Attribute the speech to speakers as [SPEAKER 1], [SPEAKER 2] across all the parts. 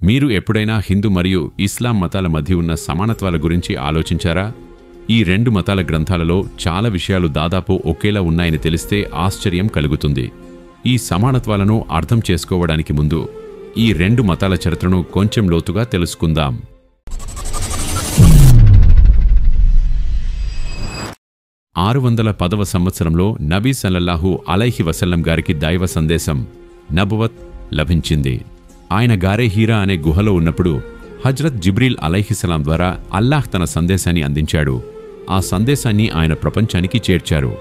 [SPEAKER 1] మీరు ఎప్పుడైనా హిందూ మరియు ఇస్లాం మతాల మధ్య ఉన్న సమానత్వాల గురించి ఆలోచించారా? ఈ రెండు మతాల గ్రంథాలలో చాలా విషయాలు దాదాపు ఒకేలా ఉన్నాయని తెలిస్తే ఆశ్చర్యం కలుగుతుంది. ఈ సమానత్వాలను అర్థం చేసుకోవడానికి ముందు ఈ రెండు మతాల చరిత్రను కొంచెం లోతుగా తెలుసుకుందాం. 610వ సంవత్సరంలో నబీ సల్లల్లాహు అలైహి వసల్లం గారికి దైవ సందేశం నబువత్ లభించింది. ఆయన గారే హీరా అనే గుహలో ఉన్నప్పుడు హజ్రత్ జిబ్రీల్ అలైహిస్సలాం ద్వారా అల్లాహ్ తన సందేశాన్ని అందించాడు. ఆ సందేశాన్ని ఆయన ప్రపంచానికి చేర్చారు.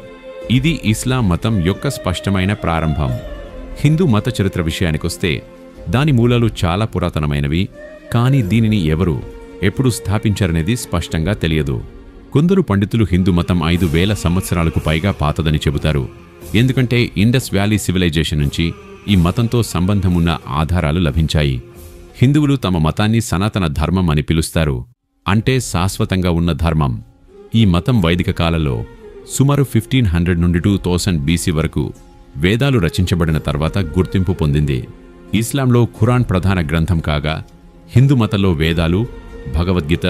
[SPEAKER 1] ఇది ఇస్లాం మతం యొక్క స్పష్టమైన ప్రారంభం. హిందూ మత చరిత్ర విషయానికొస్తే దాని మూలాలు చాలా పురాతనమైనవి, కానీ దీనిని ఎవరు ఎప్పుడు స్థాపించారనేది స్పష్టంగా తెలియదు. కొందరు పండితులు హిందూ మతం 5000 సంవత్సరాలకు పైగా పాతదని చెబుతారు, ఎందుకంటే ఇండస్ వ్యాలీ సివిలైజేషన్ నుంచి ఈ మతంతో సంబంధం ఉన్న ఆధారాలు లభించాయి. హిందువులు తమ మతాన్ని సనాతన ధర్మం అని పిలుస్తారు, అంటే శాశ్వతంగా ఉన్న ధర్మం. ఈ మతం వైదిక కాలంలో సుమారు 1500 నుండి 2000 బీసీ వరకు వేదాలు రచించబడిన తర్వాత గుర్తింపు పొందింది. ఇస్లాంలో ఖురాన్ ప్రధాన గ్రంథం కాగా, హిందూ మతంలో వేదాలు, భగవద్గీత,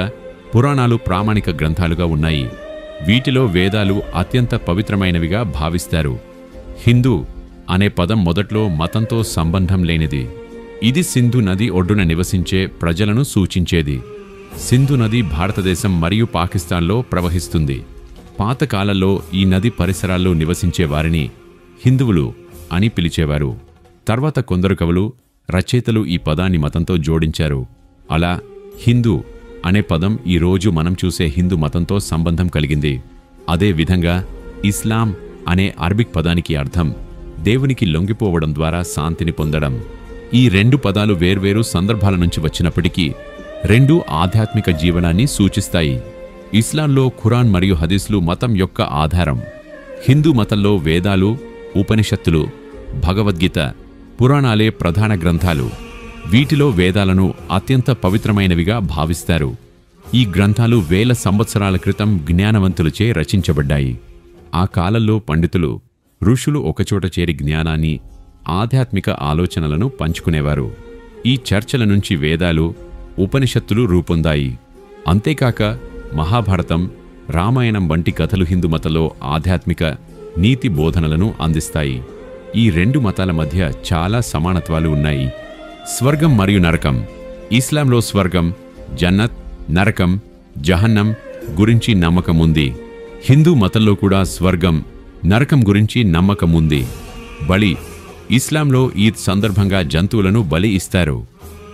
[SPEAKER 1] పురాణాలు ప్రామాణిక గ్రంథాలుగా ఉన్నాయి. వీటిలో వేదాలు అత్యంత పవిత్రమైనవిగా భావిస్తారు. హిందూ అనే పదం మొదట్లో మతంతో సంబంధం లేనిది. ఇది సింధు నది ఒడ్డున నివసించే ప్రజలను సూచించేది. సింధు నది భారతదేశం మరియు పాకిస్తాన్లో ప్రవహిస్తుంది. పాతకాలంలో ఈ నది పరిసరాల్లో నివసించే వారిని హిందువులు అని పిలిచేవారు. తర్వాత కొందరు కవులు, రచయితలు ఈ పదాన్ని మతంతో జోడించారు. అలా హిందూ అనే పదం ఈ రోజు మనం చూసే హిందూ మతంతో సంబంధం కలిగింది. అదే విధంగా ఇస్లాం అనే అరబిక్ పదానికి అర్థం దేవునికి లొంగిపోవడం ద్వారా శాంతిని పొందడం. ఈ రెండు పదాలు వేర్వేరు సందర్భాల నుంచి వచ్చినప్పటికీ రెండూ ఆధ్యాత్మిక జీవనాన్ని సూచిస్తాయి. ఇస్లాంలో ఖురాన్ మరియు హదీస్లు మతం యొక్క ఆధారం. హిందూ మతంలో వేదాలు, ఉపనిషత్తులు, భగవద్గీత, పురాణాలే ప్రధాన గ్రంథాలు. వీటిలో వేదాలను అత్యంత పవిత్రమైనవిగా భావిస్తారు. ఈ గ్రంథాలు వేల సంవత్సరాల క్రితం జ్ఞానవంతులచే రచించబడ్డాయి. ఆ కాలంలో పండితులు, ఋషులు ఒకచోట చేరి జ్ఞానాన్ని, ఆధ్యాత్మిక ఆలోచనలను పంచుకునేవారు. ఈ చర్చల నుంచి వేదాలు, ఉపనిషత్తులు రూపొందాయి. అంతేకాక మహాభారతం, రామాయణం వంటి కథలు హిందూ మతంలో ఆధ్యాత్మిక, నీతి బోధనలను అందిస్తాయి. ఈ రెండు మతాల మధ్య చాలా సమానత్వాలు ఉన్నాయి. స్వర్గం మరియు నరకం. ఇస్లాంలో స్వర్గం, జన్నత్, నరకం, జహన్నం గురించి నమ్మకం ఉంది. హిందూ మతంలో కూడా స్వర్గం, నరకం గురించి నమ్మకం ఉంది. బలి. ఇస్లాంలో ఈద్ సందర్భంగా జంతువులను బలి ఇస్తారు.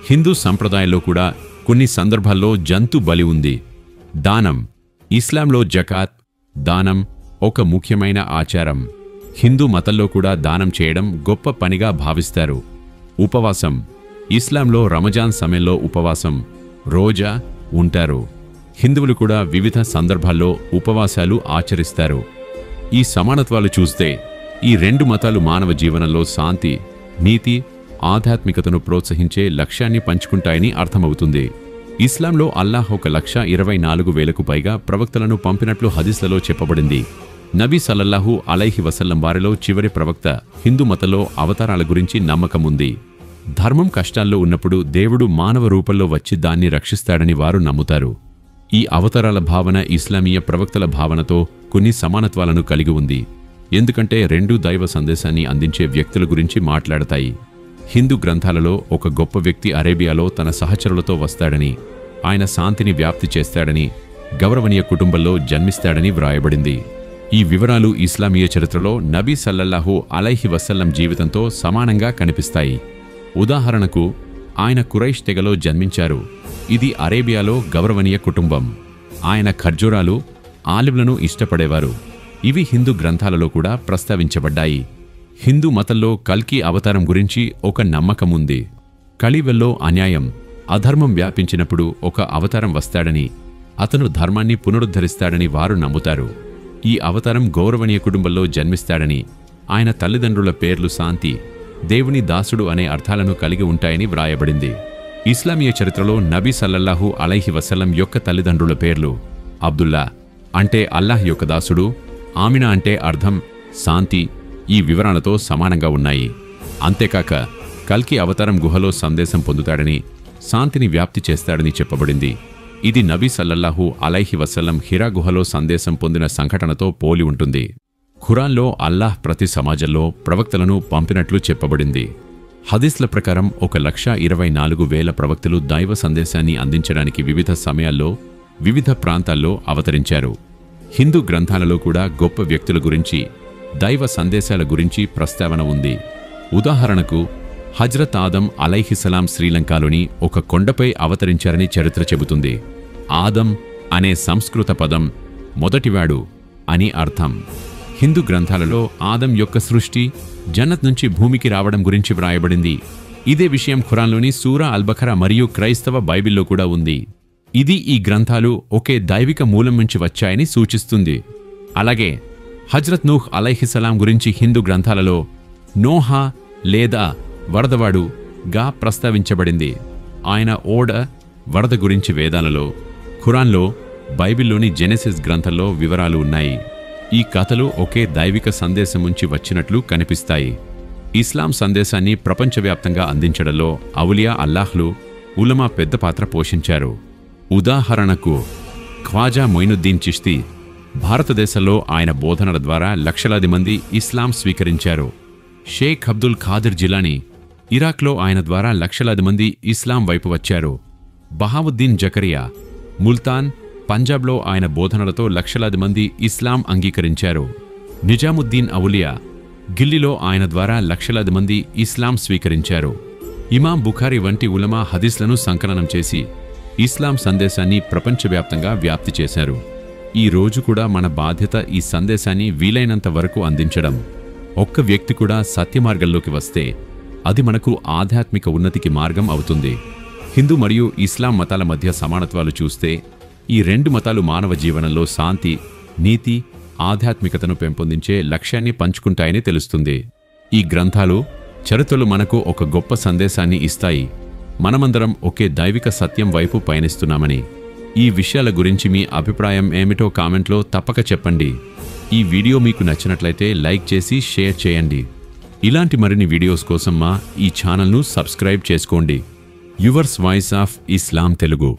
[SPEAKER 1] హిందూ సంప్రదాయంలో కూడా కొన్ని సందర్భాల్లో జంతు బలి ఉంది. దానం. ఇస్లాంలో జకాత్, దానం ఒక ముఖ్యమైన ఆచారం. హిందూ మతంలో కూడా దానం చేయడం గొప్ప పనిగా భావిస్తారు. ఉపవాసం. ఇస్లాంలో రమజాన్ సమయంలో ఉపవాసం, రోజా ఉంటారు. హిందువులు కూడా వివిధ సందర్భాల్లో ఉపవాసాలు ఆచరిస్తారు. ఈ సమానత్వాలు చూస్తే ఈ రెండు మతాలు మానవ జీవనంలో శాంతి, నీతి, ఆధ్యాత్మికతను ప్రోత్సహించే లక్ష్యాన్ని పంచుకుంటాయని అర్థమవుతుంది. ఇస్లాంలో అల్లాహ్ 1,24,000కు పైగా ప్రవక్తలను పంపినట్లు హదీస్లలో చెప్పబడింది. నబీ సల్లల్లాహు అలైహి వసల్లం వారిలో చివరి ప్రవక్త. హిందూ మతంలో అవతారాల గురించి నమ్మకం ఉంది. ధర్మం కష్టాల్లో ఉన్నప్పుడు దేవుడు మానవ రూపంలో వచ్చి దాన్ని రక్షిస్తాడని వారు నమ్ముతారు. ఈ అవతారాల భావన ఇస్లామీయ ప్రవక్తల భావనతో కొన్ని సమానత్వాలను కలిగి ఉంది, ఎందుకంటే రెండూ దైవ సందేశాన్ని అందించే వ్యక్తుల గురించి మాట్లాడతాయి. హిందూ గ్రంథాలలో ఒక గొప్ప వ్యక్తి అరేబియాలో తన సహచరులతో వస్తాడని, ఆయన శాంతిని వ్యాప్తి చేస్తాడని, గౌరవనీయ కుటుంబంలో జన్మిస్తాడని వ్రాయబడింది. ఈ వివరాలు ఇస్లామీయ చరిత్రలో నబీ సల్లల్లాహు అలైహి వసల్లం జీవితంతో సమానంగా కనిపిస్తాయి. ఉదాహరణకు, ఆయన కురైష్ తెగలో జన్మించారు. ఇది అరేబియాలో గౌరవనీయ కుటుంబం. ఆయన ఖర్జూరాలు, ఆలివ్లను ఇష్టపడేవారు. ఇవి హిందూ గ్రంథాలలో కూడా ప్రస్తావించబడ్డాయి. హిందూ మతంలో కల్కి అవతారం గురించి ఒక నమ్మకం ఉంది. కలియుగంలో అన్యాయం, అధర్మం వ్యాపించినప్పుడు ఒక అవతారం వస్తాడని, అతను ధర్మాన్ని పునరుద్ధరిస్తాడని వారు నమ్ముతారు. ఈ అవతారం గౌరవనీయ కుటుంబంలో జన్మిస్తాడని, ఆయన తల్లిదండ్రుల పేర్లు శాంతి, దేవుని దాసుడు అనే అర్థాలను కలిగి ఉంటాయని వ్రాయబడింది. ఇస్లామీయ చరిత్రలో నబీ సల్లల్లాహు అలైహి వసల్లం యొక్క తల్లిదండ్రుల పేర్లు అబ్దుల్లా అంటే అల్లాహ్ యొక్క దాసుడు, ఆమినా అంటే అర్థం శాంతి ఈ వివరణతో సమానంగా ఉన్నాయి. అంతేకాక కల్కి అవతారం గుహలో సందేశం పొందుతాడని, శాంతిని వ్యాప్తి చేస్తాడని చెప్పబడింది. ఇది నబీ సల్లల్లాహు అలైహి వసల్లం హిరా గుహలో సందేశం పొందిన సంఘటనతో పోలి ఉంటుంది. ఖురాన్లో అల్లాహ్ ప్రతి సమాజంలో ప్రవక్తలను పంపినట్లు చెప్పబడింది. హదీస్ల ప్రకారం 1,24,000 ప్రవక్తలు దైవ సందేశాన్ని అందించడానికి వివిధ సమయాల్లో వివిధ ప్రాంతాల్లో అవతరించారు. హిందూ గ్రంథాలలో కూడా గొప్ప వ్యక్తుల గురించి, దైవ సందేశాల గురించి ప్రస్తావన ఉంది. ఉదాహరణకు హజ్రత్ ఆదం అలైహిస్సలాం శ్రీలంకలోని ఒక కొండపై అవతరించారని చరిత్ర చెబుతుంది. ఆదం అనే సంస్కృత పదం మొదటివాడు అని అర్థం. హిందూ గ్రంథాలలో ఆదం యొక్క సృష్టి, జన్నత్ నుంచి భూమికి రావడం గురించి వ్రాయబడింది. ఇదే విషయం ఖురాన్లోని సూరా అల్-బఖరా మరియు క్రైస్తవ బైబిల్లో కూడా ఉంది. ఇది ఈ గ్రంథాలు ఒకే దైవిక మూలం నుంచి వచ్చాయని సూచిస్తుంది. అలాగే హజ్రత్ నూహ్ అలైహిస్సలాం గురించి హిందూ గ్రంథాలలో నోహా లేదా వరదవాడు గా ప్రస్తావించబడింది. ఆయన ఓడ, వరద గురించి వేదాలలో, ఖురాన్లో, బైబిల్లోని జెనెసిస్ గ్రంథంలో వివరాలు ఉన్నాయి. ఈ కథలు ఒకే దైవిక సందేశం నుంచి వచ్చినట్లు కనిపిస్తాయి. ఇస్లాం సందేశాన్ని ప్రపంచవ్యాప్తంగా అందించడంలో ఔలియా అల్లాహ్లు, ఉలమా పెద్ద పాత్ర పోషించారు. ఉదాహరణకు ఖ్వాజా మొయినుద్దీన్ చిష్తీ భారతదేశంలో ఆయన బోధనల ద్వారా లక్షలాది మంది ఇస్లాం స్వీకరించారు. షేక్ అబ్దుల్ ఖాదిర్ జిలానీ ఇరాక్లో ఆయన ద్వారా లక్షలాది మంది ఇస్లాం వైపు వచ్చారు. బహావుద్దీన్ జకరియా ముల్తాన్, పంజాబ్లో ఆయన బోధనలతో లక్షలాది మంది ఇస్లాం అంగీకరించారు. నిజాముద్దీన్ ఔలియా గిల్లీలో ఆయన ద్వారా లక్షలాది మంది ఇస్లాం స్వీకరించారు. ఇమాం బుఖారీ వంటి ఉలమా హదీస్లను సంకలనం చేసి ఇస్లాం సందేశాన్ని ప్రపంచవ్యాప్తంగా వ్యాప్తి చేశారు. ఈ రోజు కూడా మన బాధ్యత ఈ సందేశాన్ని వీలైనంత వరకు అందించడం. ఒక్క వ్యక్తి కూడా సత్యమార్గంలోకి వస్తే అది మనకు ఆధ్యాత్మిక ఉన్నతికి మార్గం అవుతుంది. హిందూ మరియు ఇస్లాం మతాల మధ్య సమానత్వాలు చూస్తే ఈ రెండు మతాలు మానవ జీవనంలో శాంతి, నీతి, ఆధ్యాత్మికతను పెంపొందించే లక్ష్యాన్ని పంచుకుంటాయని తెలుస్తుంది. ఈ గ్రంథాలు, చరిత్రలు మనకు ఒక గొప్ప సందేశాన్ని ఇస్తాయి. మనమందరం ఒకే దైవిక సత్యం వైపు పయనిస్తున్నామని. ఈ విషయాల గురించి మీ అభిప్రాయం ఏమిటో కామెంట్లో తప్పక చెప్పండి. ఈ వీడియో మీకు నచ్చినట్లయితే లైక్ చేసి షేర్ చేయండి. ఇలాంటి మరిన్ని వీడియోస్ కోసం మా ఈ ఛానల్ను సబ్స్క్రైబ్ చేసుకోండి. Yours voice of Islam Telugu.